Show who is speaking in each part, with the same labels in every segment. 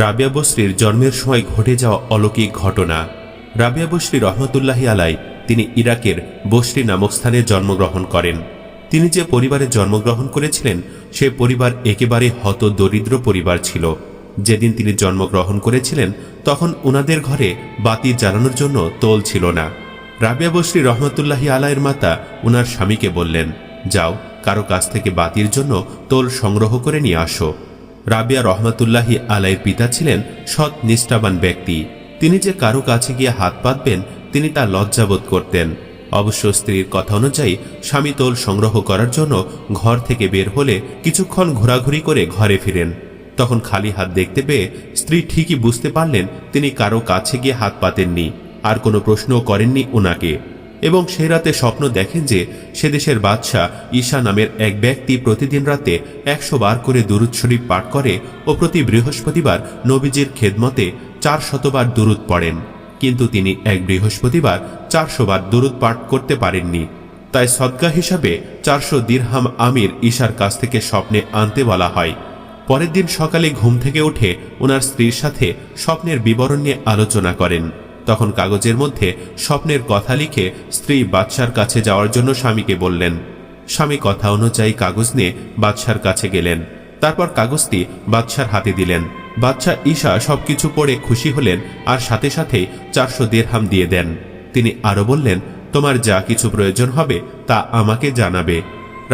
Speaker 1: রাবিয়া বসরির জন্মের সময় ঘটে যাওয়া অলৌকিক ঘটনা। রাবিয়া বসরি রহমতুল্লাহি আলাই তিনি ইরাকের বসরি নামক স্থানে জন্মগ্রহণ করেন। তিনি যে পরিবারে জন্মগ্রহণ করেছিলেন সে পরিবার একেবারে হত দরিদ্র পরিবার ছিল। যেদিন তিনি জন্মগ্রহণ করেছিলেন তখন উনাদের ঘরে বাতি জ্বালানোর জন্য তোল ছিল না। রাবিয়া বসরি রহমতুল্লাহি আলাইয়ের মাতা উনার স্বামীকে বললেন, যাও কারো কাছ থেকে বাতির জন্য তোল সংগ্রহ করে নিয়ে আসো। রাবিয়া রহমতুল্লাহি আলাইয়ের পিতা ছিলেন সৎ নিষ্ঠাবান ব্যক্তি। তিনি যে কারো কাছে গিয়ে হাত পাতবেন তিনি তা লজ্জাবোধ করতেন। অবশ্য স্ত্রীর কথা অনুযায়ী স্বামী তোল সংগ্রহ করার জন্য ঘর থেকে বের হলে কিছুক্ষণ ঘোরাঘুরি করে ঘরে ফিরেন। তখন খালি হাত দেখতে পেয়ে স্ত্রী ঠিকই বুঝতে পারলেন তিনি কারো কাছে গিয়ে হাত পাতেননি, আর কোনো প্রশ্নও করেননি ওনাকে। এবং সেই রাতে স্বপ্ন দেখেন যে সে দেশের বাদশাহ ঈশা নামের এক ব্যক্তি প্রতিদিন রাতে 100 বার করে দুরূদ শরীফ পাঠ করে ও প্রতি বৃহস্পতিবার নবীজির খেদমতে 400 বার দুরূদ পড়েন, কিন্তু তিনি এক বৃহস্পতিবার 400 বার দুরূদ পাঠ করতে পারেননি। তাই সদকা হিসাবে 400 দিরহাম আমির ঈশার কাছ থেকে স্বপ্নে আনতে বলা হয়। পরের দিন সকালে ঘুম থেকে উঠে ওনার স্ত্রীর সাথে স্বপ্নের বিবরণ নিয়ে আলোচনা করেন। তখন কাগজের মধ্যে স্বপ্নের কথা লিখে স্ত্রী বাদশার কাছে যাওয়ার জন্য স্বামীকে বললেন। স্বামী কথা অনুযায়ী কাগজ নিয়ে বাদশার কাছে গেলেন। তারপর কাগজটি বাদশার হাতে দিলেন। বাদশাহ ঈশা সবকিছু পড়ে খুশি হলেন আর সাথে সাথে 400 দিরহাম দিয়ে দেন। তিনি আরো বললেন, তোমার যা কিছু প্রয়োজন হবে তা আমাকে জানাবে।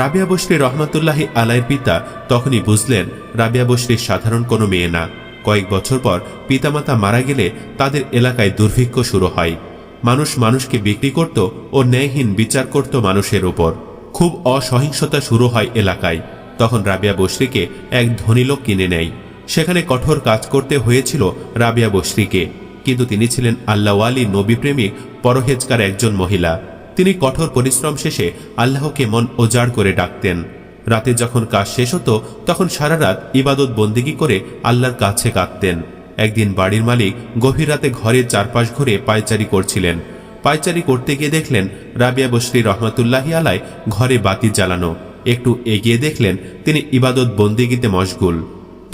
Speaker 1: রাবিয়া বসরি রহমতুল্লাহি আলাইয়ের পিতা তখনই বুঝলেন রাবিয়া বসরি সাধারণ কোনো মেয়ে না। কয়েক বছর পর পিতামাতা মারা গেলে তাদের এলাকায় দুর্ভিক্ষ শুরু হয়। মানুষ মানুষকে বিক্রি করত ও ন্যায়হীন বিচার করত মানুষের ওপর। খুব অসহিংসতা শুরু হয় এলাকায়। তখন রাবিয়া বসরিকে এক ধনী লোক কিনে নেয়। সেখানে কঠোর কাজ করতে হয়েছিল রাবিয়া বসরিকে, কিন্তু তিনি ছিলেন আল্লাহওয়ালি নবীপ্রেমিক পরহেজগার একজন মহিলা। তিনি কঠোর পরিশ্রম শেষে আল্লাহকে মন ওজাড় করে ডাকতেন। রাতে যখন কাজ শেষ হতো তখন সারা রাত ইবাদত বন্দেগী করে আল্লাহর কাছে কাঁদতেন। একদিন বাড়ির মালিক গভীর রাতে ঘরের চারপাশ ঘুরে পায়চারি করছিলেন। পায়চারি করতে গিয়ে দেখলেন রাবিয়া বসরি রহমতুল্লাহি আলাই ঘরে বাতি জ্বালানো। একটু এগিয়ে দেখলেন তিনি ইবাদত বন্দেগীতে মশগুল।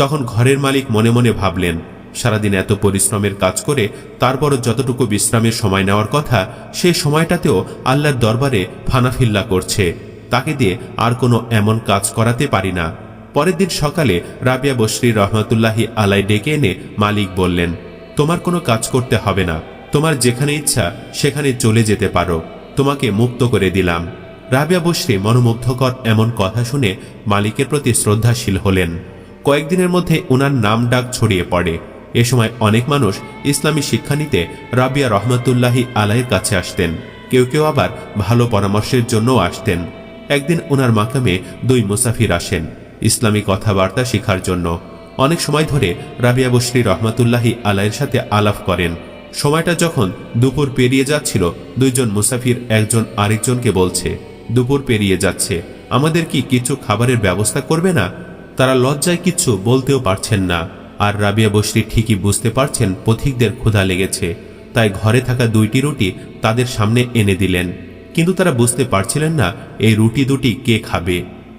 Speaker 1: তখন ঘরের মালিক মনে মনে ভাবলেন, সারাদিন এত পরিশ্রমের কাজ করে তারপরও যতটুকু বিশ্রামের সময় নেওয়ার কথা সেই সময়টাতেও আল্লাহর দরবারে ফানাফিল্লা করছে, তাকে দিয়ে আর কোনো এমন কাজ করাতে পারি না। পরের দিন সকালে রাবিয়া বসরি রহমতুল্লাহি আলাই ডেকে এনে মালিক বললেন, তোমার কোনো কাজ করতে হবে না, তোমার যেখানে ইচ্ছা সেখানে চলে যেতে পারো, তোমাকে মুক্ত করে দিলাম। রাবিয়া বসরি মনোমুগ্ধকর এমন কথা শুনে মালিকের প্রতি শ্রদ্ধাশীল হলেন। কয়েকদিনের মধ্যে ওনার নাম ডাক ছড়িয়ে পড়ে। এ সময় অনেক মানুষ ইসলামী শিক্ষা নিতে রাবিয়া রহমতুল্লাহি আলাইয়ের কাছে আসতেন। কেউ কেউ আবার ভালো পরামর্শের জন্যও আসতেন। একদিন ওনার মাকামে 2 মুসাফির আসেন ইসলামী কথাবার্তা শিখার জন্য। অনেক সময় ধরে রাবিয়া বসরি রহমতুল্লাহি আলাইয়ের সাথে আলাপ করেন। সময়টা যখন দুপুর পেরিয়ে যাচ্ছিল, 2 জন মুসাফির একজন আরেকজনকে বলছে, দুপুর পেরিয়ে যাচ্ছে, আমাদের কি কিছু খাবারের ব্যবস্থা করবে না? তারা লজ্জায় কিছু বলতেও পারছেন না। আর রাবিয়া বসরি ঠিকই বুঝতে পারছেন পথিকদের ক্ষুধা লেগেছে, তাই ঘরে থাকা 2টি রুটি তাদের সামনে এনে দিলেন। কিন্তু তারা বুঝতে পারছিলেন না এই রুটি দুটি কে খাবে।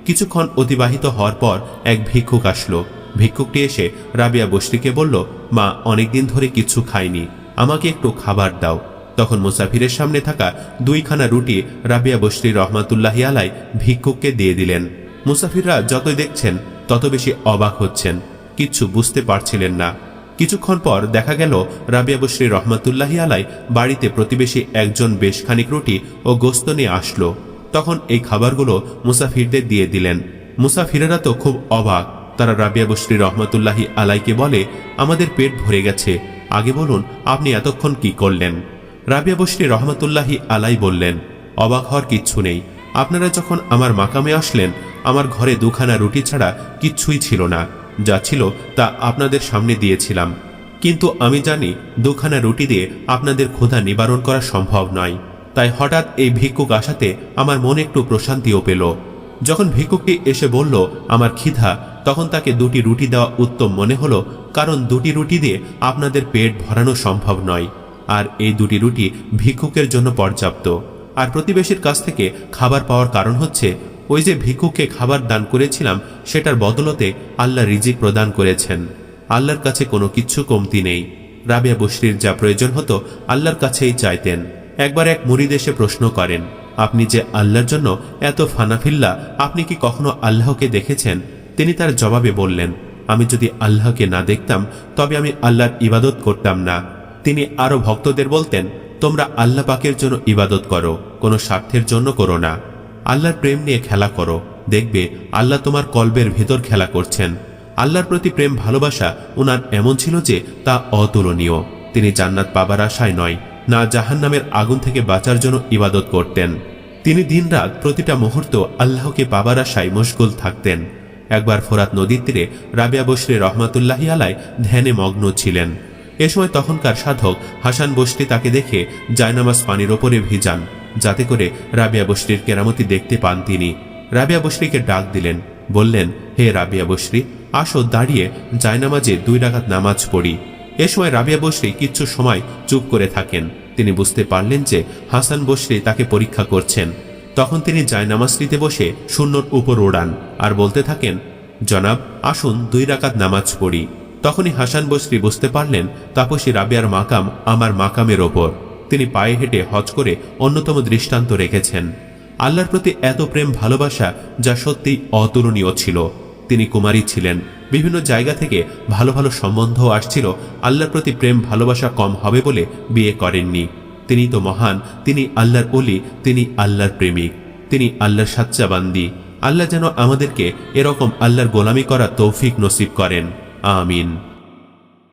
Speaker 1: কিছুক্ষণ অতিবাহিত হওয়ার পর এক ভিক্ষুক আসলো। ভিক্ষুকটি এসে রাবিয়া বসরিকে বলল, মা অনেকদিন ধরে কিছু খাইনি, আমাকে একটু খাবার দাও। তখন মুসাফিরের সামনে থাকা 2খানা রুটি রাবিয়া বসরি রহমতুল্লাহি আলাই ভিক্ষুককে দিয়ে দিলেন। মুসাফিররা যতই দেখছেন তত বেশি অবাক হচ্ছেন, কিচ্ছু বুঝতে পারছিলেন না। কিছুক্ষণ পর দেখা গেল রাবিয়া বসরি রহমতুল্লাহি আলাই বাড়িতে প্রতিবেশী একজন বেশ খানিক রুটি ও গোস্ত নিয়ে আসলো। তখন এই খাবারগুলো মুসাফিরদের দিয়ে দিলেন। মুসাফিরেরা তো খুব অবাক। তারা রাবিয়া বসরি রহমতুল্লাহি আলাইকে বলে, আমাদের পেট ভরে গেছে, আগে বলুন আপনি এতক্ষণ কি করলেন? রাবিয়া বসরি রহমতুল্লাহি আলাই বললেন, অবাক হওয়ার কিচ্ছু নেই, আপনারা যখন আমার মাকামে আসলেন আমার ঘরে 2খানা রুটি ছাড়া কিচ্ছুই ছিল না, যা ছিল তা আপনাদের সামনে দিয়েছিলাম। কিন্তু আমি জানি 2খানা রুটি দিয়ে আপনাদের ক্ষুধা নিবারণ করা সম্ভব নয়, তাই হঠাৎ এই ভিক্ষুক আসাতে আমার মনে একটু প্রশান্তিও পেল। যখন ভিক্ষুকটি এসে বলল আমার খিদা, তখন তাকে 2টি রুটি দেওয়া উত্তম মনে হলো, কারণ 2টি রুটি দিয়ে আপনাদের পেট ভরানো সম্ভব নয়, আর এই 2টি রুটি ভিক্ষুকের জন্য পর্যাপ্ত। আর প্রতিবেশীর কাছ থেকে খাবার পাওয়ার কারণ হচ্ছে ওই যে ভিক্ষুককে খাবার দান করেছিলাম সেটার বদলতে আল্লাহ রিজিক প্রদান করেছেন। আল্লাহর কাছে কোনো কিচ্ছু কমতি নেই। রাবিয়া বশরির যা প্রয়োজন হতো আল্লাহর কাছেই চাইতেন। একবার এক মুরিদ এসে প্রশ্ন করেন, আপনি যে আল্লাহর জন্য এত ফানাফিল্লা, আপনি কি কখনো আল্লাহকে দেখেছেন? তিনি তার জবাবে বললেন, আমি যদি আল্লাহকে না দেখতাম তবে আমি আল্লাহর ইবাদত করতাম না। তিনি আরো ভক্তদের বলতেন, তোমরা আল্লাহ পাকের জন্য ইবাদত করো, কোনো স্বার্থের জন্য করো না। আল্লাহর প্রেম নিয়ে খেলা করো, দেখবে আল্লাহ তোমার কলবের ভেতর খেলা করছেন। আল্লাহর প্রতি প্রেম ভালোবাসা ওনার এমন ছিল যে তা অতুলনীয়। তিনি জান্নাত পাবার আশায় নয়, না জাহান্নামের আগুন থেকে বাঁচার জন্য ইবাদত করতেন। তিনি দিনরাত প্রতিটা মুহূর্ত আল্লাহকে পাবার আশায় মশগুল থাকতেন। একবার ফোরাত নদীর তীরে রাবিয়া বশরি রহমাতুল্লাহি আলাই ধ্যানে মগ্ন ছিলেন। এ সময় তখনকার সাধক হাসান বশরি তাকে দেখে জায়নামাজ পানির ওপরে ভিজান, যাতে করে রাবিয়া বশরির কেরামতি দেখতে পান। তিনি রাবিয়া বশরিকে ডাক দিলেন, বললেন, হে রাবিয়া বশরি, আসো দাঁড়িয়ে জায়নামাজে 2 রাকাত নামাজ পড়ি। এ সময় রাবিয়া বশরি কিছু সময় চুপ করে থাকেন। তিনি বুঝতে পারলেন যে হাসান বশরি তাকে পরীক্ষা করছেন। তখন তিনি জায়নামাজটিতে বসে শূন্যর উপর ওড়ান আর বলতে থাকেন, জনাব আসুন 2 রাকাত নামাজ পড়ি। তখনই হাসান বশরি বুঝতে পারলেন তাপসী রাবিয়ার মাকাম আমার মাকামের ওপর। তিনি পায়ে হেঁটে হজ করে অন্যতম দৃষ্টান্ত রেখেছেন। আল্লাহর প্রতি এত প্রেম ভালোবাসা যা সত্যি অতুলনীয় ছিল। তিনি কুমারী ছিলেন, বিভিন্ন জায়গা থেকে ভালো ভালো সম্বন্ধ আসছিল। আল্লাহর প্রতি প্রেম ভালোবাসা কম হবে বলে বিয়ে করেননি। তিনি তো মহান, তিনি আল্লাহর ওলি, তিনি আল্লাহর প্রেমিক, তিনি আল্লাহর সাচ্চা বান্দি। আল্লাহ যেন আমাদেরকে এরকম আল্লাহর গোলামি করা তৌফিক নসিব করেন। আমিন।